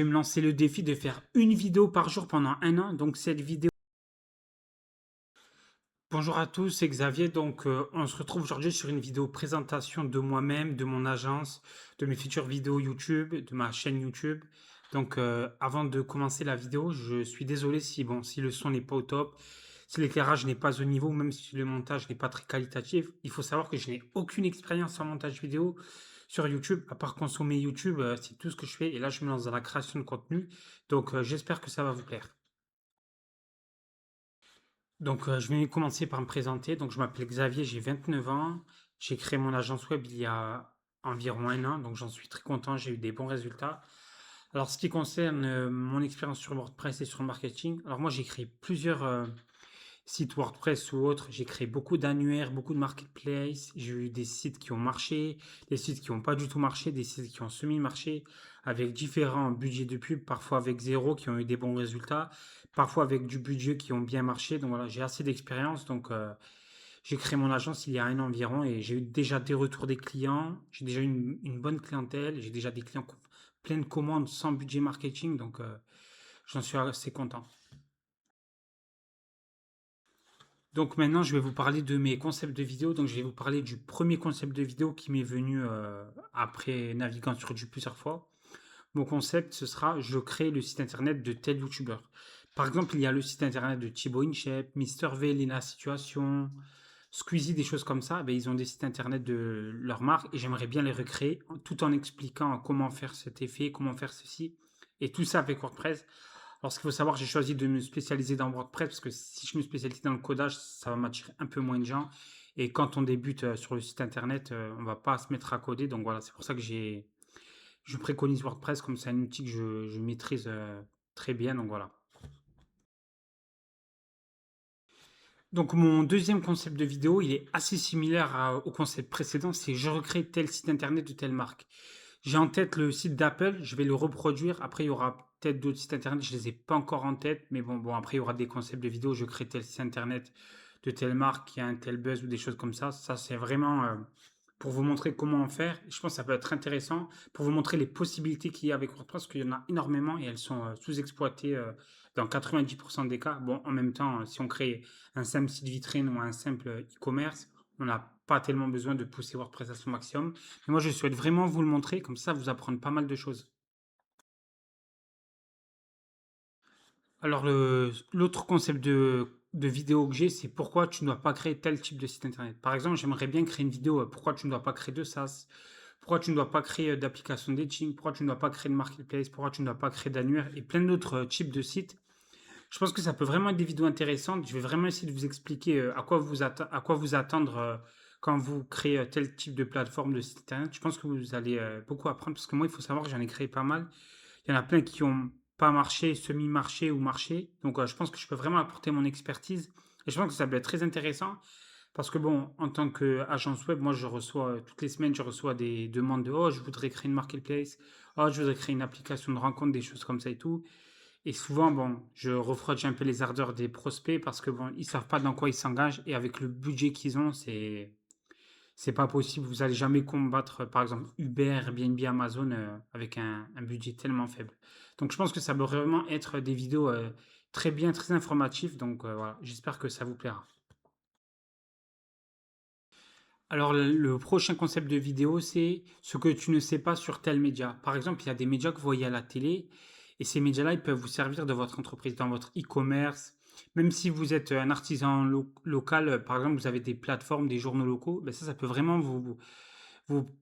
Je vais me lancer le défi de faire une vidéo par jour pendant un an. Donc cette vidéo. Bonjour à tous, c'est Xavier. Donc on se retrouve aujourd'hui sur une vidéo présentation de moi-même, de mon agence, de mes futures vidéos YouTube, de ma chaîne YouTube. Donc avant de commencer la vidéo, je suis désolé si le son n'est pas au top, si l'éclairage n'est pas au niveau, même si le montage n'est pas très qualitatif. Il faut savoir que je n'ai aucune expérience en montage vidéo sur YouTube, à part consommer YouTube, c'est tout ce que je fais. Et là, je me lance dans la création de contenu. Donc j'espère que ça va vous plaire. Donc, je vais commencer par me présenter. Donc, je m'appelle Xavier, j'ai 29 ans. J'ai créé mon agence web il y a environ un an, donc j'en suis très content. J'ai eu des bons résultats. Alors, ce qui concerne mon expérience sur WordPress et sur le marketing, alors moi, j'ai créé plusieurs sites WordPress ou autres. J'ai créé beaucoup d'annuaires, beaucoup de marketplaces. J'ai eu des sites qui ont marché, des sites qui n'ont pas du tout marché, des sites qui ont semi-marché, avec différents budgets de pub, parfois avec zéro, qui ont eu des bons résultats, parfois avec du budget qui ont bien marché. Donc voilà, j'ai assez d'expérience. Donc j'ai créé mon agence il y a un an environ et j'ai eu déjà des retours des clients. J'ai déjà une bonne clientèle. J'ai déjà des clients pleins de commandes sans budget marketing. Donc j'en suis assez content. Donc maintenant, je vais vous parler de mes concepts de vidéo. Donc je vais vous parler du premier concept de vidéo qui m'est venu après naviguant sur YouTube plusieurs fois. Mon concept, ce sera je crée le site internet de tel youtubeur. Par exemple, il y a le site internet de Thibaut InShape, Mister V, Lena Situation, Squeezie, des choses comme ça. Ben, ils ont des sites internet de leur marque et j'aimerais bien les recréer tout en expliquant comment faire cet effet, comment faire ceci et tout ça avec WordPress. Alors, ce qu'il faut savoir, j'ai choisi de me spécialiser dans WordPress parce que si je me spécialise dans le codage, ça va m'attirer un peu moins de gens. Et quand on débute sur le site internet, on va pas se mettre à coder. Donc voilà, c'est pour ça que je préconise WordPress comme c'est un outil que je maîtrise très bien. Donc voilà. Donc mon deuxième concept de vidéo, il est assez similaire au concept précédent, c'est je recrée tel site internet de telle marque. J'ai en tête le site d'Apple, je vais le reproduire. Après, il y aura peut-être d'autres sites internet, je ne les ai pas encore en tête, mais bon, après, il y aura des concepts de vidéo, je crée tel site internet de telle marque qui a un tel buzz ou des choses comme ça. Ça, c'est vraiment pour vous montrer comment en faire. Je pense que ça peut être intéressant pour vous montrer les possibilités qu'il y a avec WordPress, parce qu'il y en a énormément et elles sont sous-exploitées dans 90% des cas. Bon, en même temps, si on crée un simple site vitrine ou un simple e-commerce, on n'a pas tellement besoin de pousser WordPress à son maximum. Mais moi, je souhaite vraiment vous le montrer, comme ça, vous apprendre pas mal de choses. Alors, l'autre concept de vidéo que j'ai, c'est pourquoi tu ne dois pas créer tel type de site internet. Par exemple, j'aimerais bien créer une vidéo pourquoi tu ne dois pas créer de SaaS, pourquoi tu ne dois pas créer d'application dating, pourquoi tu ne dois pas créer de marketplace, pourquoi tu ne dois pas créer d'annuaire et plein d'autres types de sites. Je pense que ça peut vraiment être des vidéos intéressantes. Je vais vraiment essayer de vous expliquer à quoi vous attendre quand vous créez tel type de plateforme de site internet. Je pense que vous allez beaucoup apprendre parce que moi, il faut savoir que j'en ai créé pas mal. Il y en a plein qui ont pas marché, semi-marché ou marché. Donc, je pense que je peux vraiment apporter mon expertise. Et je pense que ça peut être très intéressant parce que, bon, en tant qu'agence web, moi, je reçois toutes les semaines, je reçois des demandes de oh, je voudrais créer une marketplace, oh, je voudrais créer une application de rencontre, des choses comme ça et tout. Et souvent, bon, je refroidis un peu les ardeurs des prospects parce que, bon, ils savent pas dans quoi ils s'engagent et avec le budget qu'ils ont, c'est pas possible. Vous allez jamais combattre, par exemple, Uber, Airbnb, Amazon avec un budget tellement faible. Donc, je pense que ça peut vraiment être des vidéos très bien, très informatives. Donc, voilà, j'espère que ça vous plaira. Alors, le prochain concept de vidéo, c'est ce que tu ne sais pas sur tel média. Par exemple, il y a des médias que vous voyez à la télé et ces médias-là, ils peuvent vous servir de votre entreprise, dans votre e-commerce. Même si vous êtes un artisan local, par exemple, vous avez des plateformes, des journaux locaux, ben ça peut vraiment vous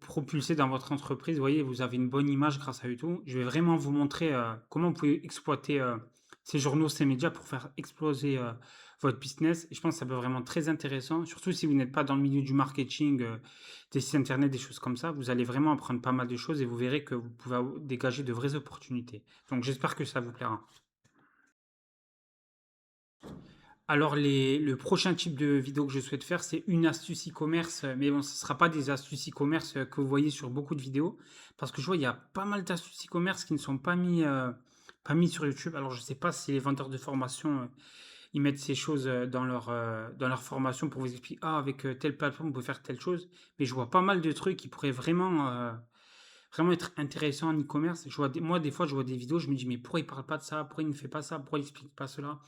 propulser dans votre entreprise. Vous voyez, vous avez une bonne image grâce à YouTube. Je vais vraiment vous montrer comment vous pouvez exploiter ces journaux, ces médias pour faire exploser votre business. Et je pense que ça peut être vraiment très intéressant, surtout si vous n'êtes pas dans le milieu du marketing, des sites internet, des choses comme ça. Vous allez vraiment apprendre pas mal de choses et vous verrez que vous pouvez dégager de vraies opportunités. Donc j'espère que ça vous plaira. Alors, le prochain type de vidéo que je souhaite faire, c'est une astuce e-commerce. Mais bon, ce ne sera pas des astuces e-commerce que vous voyez sur beaucoup de vidéos. Parce que je vois, il y a pas mal d'astuces e-commerce qui ne sont pas mis sur YouTube. Alors, je ne sais pas si les vendeurs de formation, ils mettent ces choses dans leur formation pour vous expliquer, ah, avec telle plateforme, vous pouvez faire telle chose. Mais je vois pas mal de trucs qui pourraient vraiment vraiment être intéressant en e-commerce. Moi, des fois, je vois des vidéos, je me dis, mais pourquoi il parle pas de ça? Pourquoi il ne fait pas ça? Pourquoi il explique pas cela?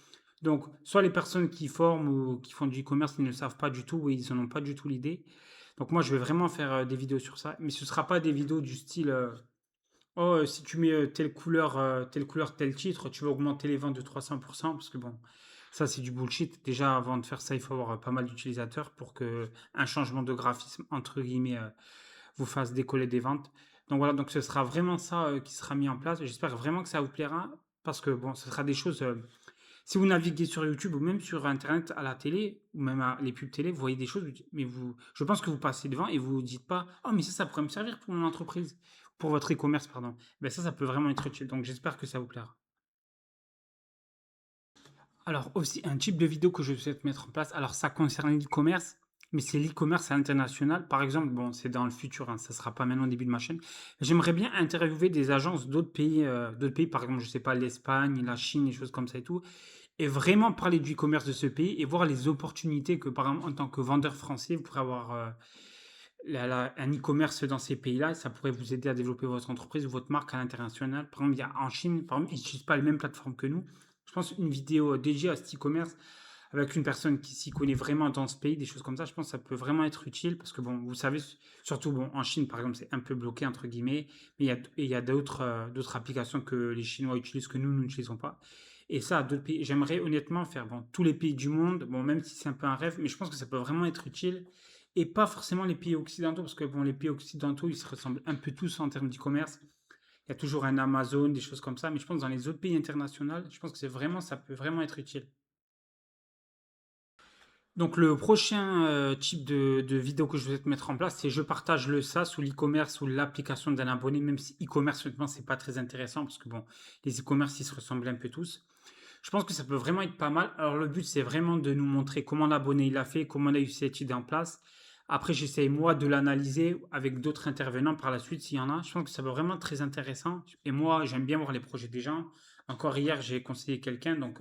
Donc, soit les personnes qui forment ou qui font du e-commerce, ils ne savent pas du tout ou ils n'en ont pas du tout l'idée. Donc, moi, je vais vraiment faire des vidéos sur ça. Mais ce ne sera pas des vidéos du style, oh, si tu mets telle couleur, tel titre, tu vas augmenter les ventes de 300%. Parce que bon, ça, c'est du bullshit. Déjà, avant de faire ça, il faut avoir pas mal d'utilisateurs pour que un changement de graphisme, entre guillemets, vous fasse décoller des ventes. Donc voilà, donc ce sera vraiment ça qui sera mis en place. J'espère vraiment que ça vous plaira parce que bon, ce sera des choses. Si vous naviguez sur YouTube ou même sur Internet à la télé ou même à les pubs télé, vous voyez des choses, mais je pense que vous passez devant et vous vous dites pas, oh mais ça pourrait me servir pour mon entreprise, pour votre e-commerce, pardon. Ben ça peut vraiment être utile. Donc j'espère que ça vous plaira. Alors aussi, un type de vidéo que je souhaite mettre en place, alors ça concerne l'e-commerce, mais c'est l'e-commerce à l'international. Par exemple, bon, c'est dans le futur, hein, ça ne sera pas maintenant au début de ma chaîne. J'aimerais bien interviewer des agences d'autres pays, par exemple, je sais pas, l'Espagne, la Chine, des choses comme ça et tout, et vraiment parler du e-commerce de ce pays et voir les opportunités que, par exemple, en tant que vendeur français, vous pourrez avoir un e-commerce dans ces pays-là. Ça pourrait vous aider à développer votre entreprise ou votre marque à l'international. Par exemple, en Chine, par exemple, ils n'utilisent pas les mêmes plateformes que nous. Je pense une vidéo dédiée à cet e-commerce avec une personne qui s'y connaît vraiment dans ce pays, des choses comme ça, je pense que ça peut vraiment être utile parce que bon, vous savez, surtout bon, en Chine par exemple, c'est un peu bloqué entre guillemets, mais il y a d'autres applications que les Chinois utilisent que nous n'utilisons pas. Et ça, d'autres pays, j'aimerais honnêtement faire bon, tous les pays du monde, bon, même si c'est un peu un rêve, mais je pense que ça peut vraiment être utile et pas forcément les pays occidentaux parce que bon, les pays occidentaux, ils se ressemblent un peu tous en termes d'e-commerce. Il y a toujours un Amazon, des choses comme ça, mais je pense que dans les autres pays internationaux, je pense que ça peut vraiment être utile. Donc le prochain type de vidéo que je vais te mettre en place, c'est je partage le SaaS ou l'e-commerce ou l'application d'un abonné, même si e-commerce, honnêtement, c'est pas très intéressant parce que bon, les e-commerce, ils se ressemblent un peu tous. Je pense que ça peut vraiment être pas mal. Alors le but, c'est vraiment de nous montrer comment l'abonné il a fait, comment on a eu cette idée en place. Après, j'essaye moi de l'analyser avec d'autres intervenants par la suite s'il y en a. Je pense que ça peut vraiment être très intéressant. Et moi, j'aime bien voir les projets des gens. Encore hier, j'ai conseillé quelqu'un, donc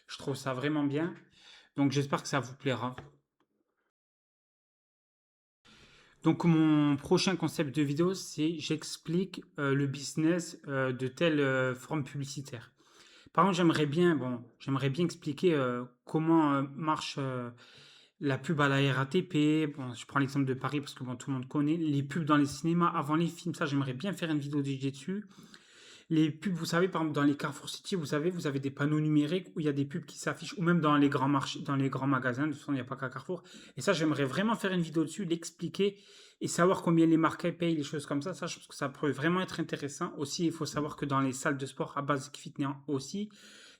je trouve ça vraiment bien. Donc j'espère que ça vous plaira. Donc mon prochain concept de vidéo, c'est j'explique le business de telle forme publicitaire. Par exemple, j'aimerais bien expliquer comment marche la pub à la RATP. Bon, je prends l'exemple de Paris parce que bon, tout le monde connaît les pubs dans les cinémas avant les films. Ça, j'aimerais bien faire une vidéo dédiée dessus. Les pubs, vous savez, par exemple, dans les Carrefour City, vous avez des panneaux numériques où il y a des pubs qui s'affichent, ou même dans les grands marchés, dans les grands magasins. De toute façon, il n'y a pas qu'à Carrefour. Et ça, j'aimerais vraiment faire une vidéo dessus, l'expliquer et savoir combien les marques payent, les choses comme ça. Ça, je pense que ça pourrait vraiment être intéressant. Aussi, il faut savoir que dans les salles de sport à Basic Fitness aussi,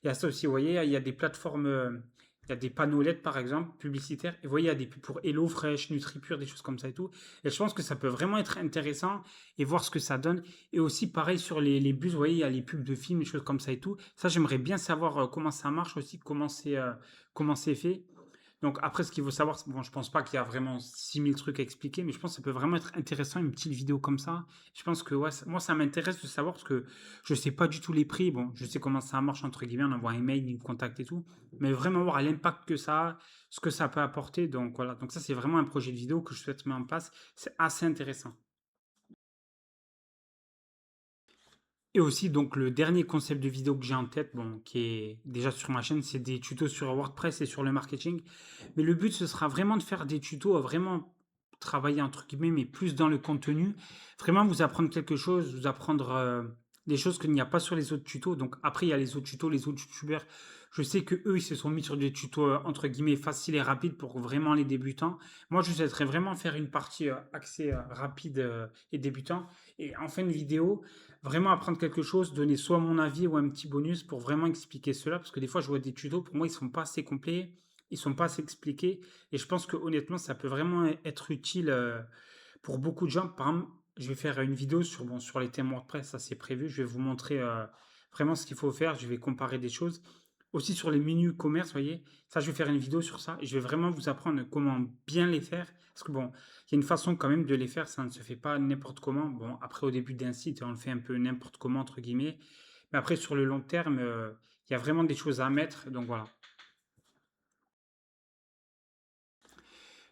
il y a ça aussi, vous voyez, il y a des plateformes, il y a des panneaux LED par exemple, publicitaires. Et vous voyez, il y a des pubs pour Hello Fresh, NutriPure, des choses comme ça et tout. Et je pense que ça peut vraiment être intéressant et voir ce que ça donne. Et aussi, pareil sur les bus, vous voyez, il y a les pubs de films, des choses comme ça et tout. Ça, j'aimerais bien savoir comment ça marche aussi, comment c'est fait. Donc après, ce qu'il faut savoir, bon, je pense pas qu'il y a vraiment 6000 trucs à expliquer, mais je pense que ça peut vraiment être intéressant, une petite vidéo comme ça. Je pense que ouais, moi, ça m'intéresse de savoir parce que je sais pas du tout les prix. Bon, je sais comment ça marche, entre guillemets, on envoie un email, ils me contactent et tout, mais vraiment voir l'impact que ça a, ce que ça peut apporter. Donc voilà, donc ça, c'est vraiment un projet de vidéo que je souhaite mettre en place. C'est assez intéressant. Et aussi, donc, le dernier concept de vidéo que j'ai en tête, bon, qui est déjà sur ma chaîne, c'est des tutos sur WordPress et sur le marketing. Mais le but, ce sera vraiment de faire des tutos, vraiment travailler entre guillemets, mais plus dans le contenu. Vraiment vous apprendre quelque chose, vous apprendre des choses qu'il n'y a pas sur les autres tutos. Donc après, il y a les autres tutos, les autres youtubeurs. Je sais que eux, ils se sont mis sur des tutos entre guillemets faciles et rapides pour vraiment les débutants. Moi, je souhaiterais vraiment faire une partie axée rapide et débutant. Et en fin de vidéo, vraiment apprendre quelque chose, donner soit mon avis ou un petit bonus pour vraiment expliquer cela. Parce que des fois, je vois des tutos, pour moi, ils sont pas assez complets, ils sont pas assez expliqués. Et je pense que honnêtement, ça peut vraiment être utile pour beaucoup de gens. Par exemple, je vais faire une vidéo sur, bon, sur les thèmes WordPress, ça c'est prévu. Je vais vous montrer vraiment ce qu'il faut faire. Je vais comparer des choses. Aussi sur les menus commerce, vous voyez, ça je vais faire une vidéo sur ça et je vais vraiment vous apprendre comment bien les faire. Parce que bon, il y a une façon quand même de les faire, ça ne se fait pas n'importe comment. Bon, après au début d'un site, on le fait un peu n'importe comment, entre guillemets. Mais après sur le long terme, il y a vraiment des choses à mettre. Donc voilà.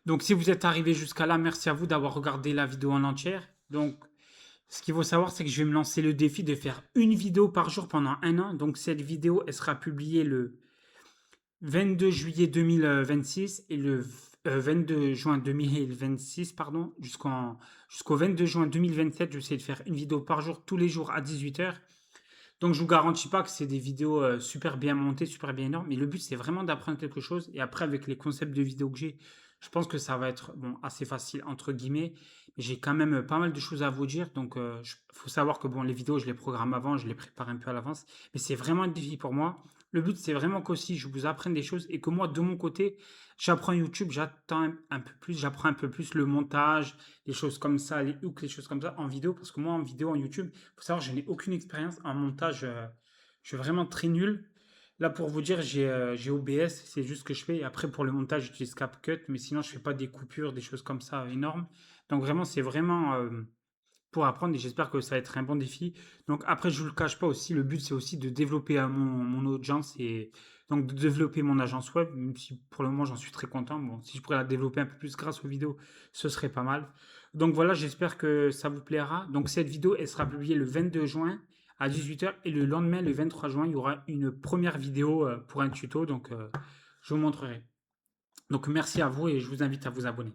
Donc si vous êtes arrivé jusqu'à là, merci à vous d'avoir regardé la vidéo en entière. Donc Ce qu'il faut savoir, c'est que je vais me lancer le défi de faire une vidéo par jour pendant un an. Donc cette vidéo, elle sera publiée le 22 juillet 2026 et le 22 juin 2026, pardon, jusqu'au 22 juin 2027, je vais essayer de faire une vidéo par jour, tous les jours à 18 h. Donc je vous garantis pas que c'est des vidéos super bien montées, super bien énormes, mais le but c'est vraiment d'apprendre quelque chose. Et après, avec les concepts de vidéos que j'ai, je pense que ça va être bon, assez facile entre guillemets. Mais j'ai quand même pas mal de choses à vous dire. Donc il faut savoir que bon, les vidéos, je les programme avant, je les prépare un peu à l'avance. Mais c'est vraiment un défi pour moi. Le but c'est vraiment qu'aussi je vous apprenne des choses et que moi de mon côté, j'apprends YouTube, j'attends un peu plus, j'apprends un peu plus le montage, les choses comme ça, les hooks, les choses comme ça en vidéo. Parce que moi en vidéo, en YouTube, faut savoir, je n'ai aucune expérience en montage. Je suis vraiment très nul. Là, pour vous dire, j'ai OBS, c'est juste ce que je fais. Et après, pour le montage, j'utilise CapCut, mais sinon, je fais pas des coupures, des choses comme ça énormes. Donc, vraiment, c'est vraiment pour apprendre et j'espère que ça va être un bon défi. Donc, après, je vous le cache pas aussi, le but, c'est aussi de développer mon audience et donc de développer mon agence web, même si pour le moment, j'en suis très content. Bon, si je pourrais la développer un peu plus grâce aux vidéos, ce serait pas mal. Donc voilà, j'espère que ça vous plaira. Donc cette vidéo, elle sera publiée le 22 juin à 18 h et le lendemain, le 23 juin, il y aura une première vidéo pour un tuto. Donc je vous montrerai. Donc merci à vous et je vous invite à vous abonner.